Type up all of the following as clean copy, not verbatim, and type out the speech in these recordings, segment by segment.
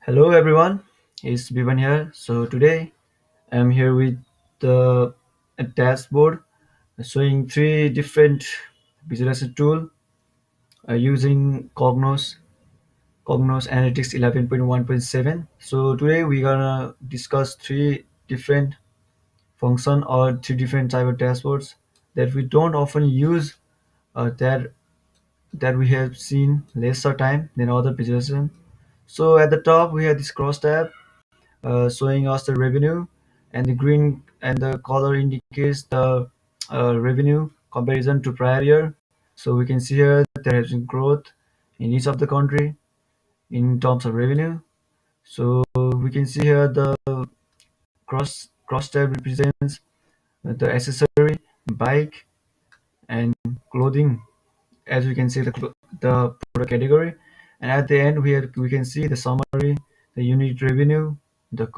Hello everyone, it's Bivan here. So today I'm here with a dashboard showing three different visualization tool using Cognos Analytics 11.1.7. So today we're gonna discuss three different function or three different type of dashboards that we don't often use that we have seen lesser time than other visualization. So at the top we have this cross tab showing us the revenue, and the green and the color indicates the revenue comparison to prior year. So we can see here that there has been growth in each of the country in terms of revenue. So we can see here the cross tab represents the accessory, bike, and clothing. As we can see the product category, and at the end we can see the summary, the unit revenue, the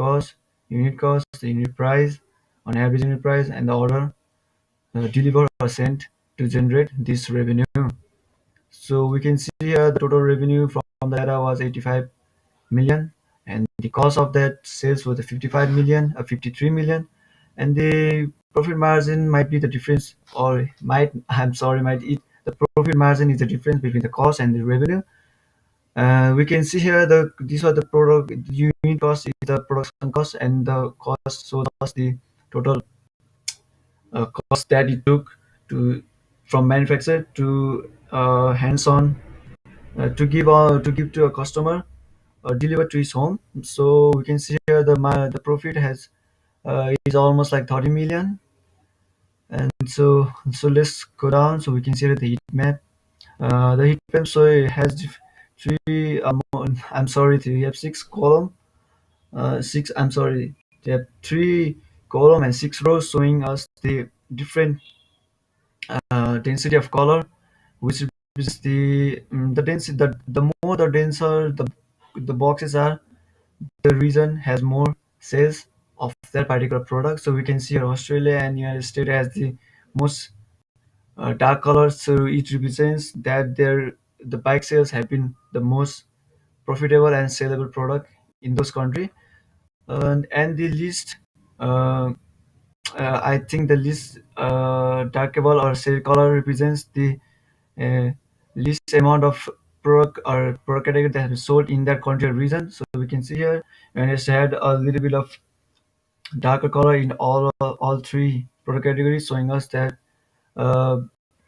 unit cost, the unit price, on average unit price, and the order delivered or sent to generate this revenue. So we can see here the total revenue from the data was 85 million, and the cost of that sales was 55 million or 53 million, and the profit margin might be the difference, or might I'm sorry might it the profit margin is the difference between the cost and the revenue. We can see here these are the product unit cost is the production cost, and the cost so that's the total cost that it took to from manufacturer to hands-on to give to a customer or deliver to his home. So we can see here the profit has is almost like 30 million. And so let's go down so we can see the heat map. The heat map, so it has three I'm sorry, we have six column, six I'm sorry, they have three column and six rows showing us the different density of color, which is the density, the more the denser the boxes are, the region has more sales of that particular product. So we can see here Australia and United States has the most dark colors, so it represents that the bike sales have been the most profitable and sellable product in those countries. And the least I think the least darkable or shade color represents the uh, least amount of product or product category that has been sold in that country or region. So we can see here, and it's had a little bit of darker color in all three product categories, showing us that uh,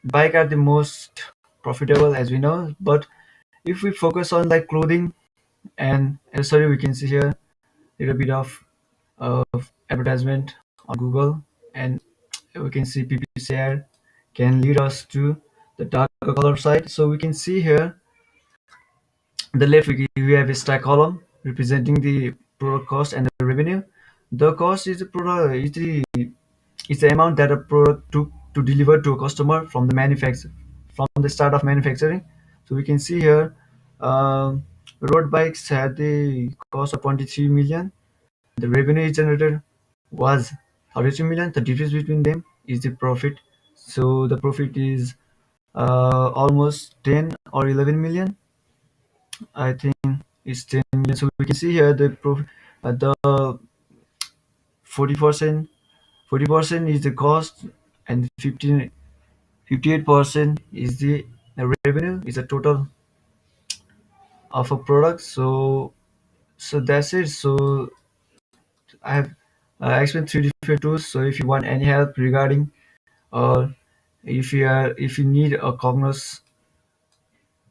bike are the most profitable, as we know. But if we focus on like clothing and accessory, we can see here a little bit of advertisement on Google, and we can see PPC ad can lead us to the darker color side. So we can see here the left we have a stack column representing the product cost and the revenue. The cost is the product is the amount that a product took to deliver to a customer from from the start of manufacturing. So we can see here, road bikes had the cost of 23 million. The revenue generated was 32 million. The difference between them is the profit. So the profit is almost 10 or 11 million. I think it's 10 million. So we can see here the 40% 40% is the cost, and 58% is the revenue, is the total of a product. So that's it. So I have explained three different tools. So if you want any help regarding, or if you need a Cognos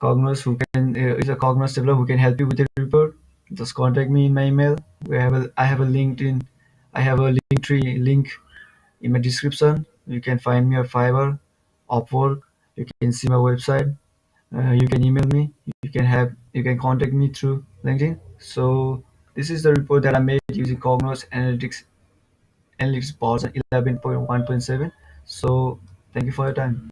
who can is a Cognos developer who can help you with the report, just contact me in my email. I have a LinkedIn, I have a Linktree link in my description. You can find me on Fiverr, Upwork. You can see my website. You can email me. You can contact me through LinkedIn. So this is the report that I made using Cognos Analytics version 11.1.7. So thank you for your time.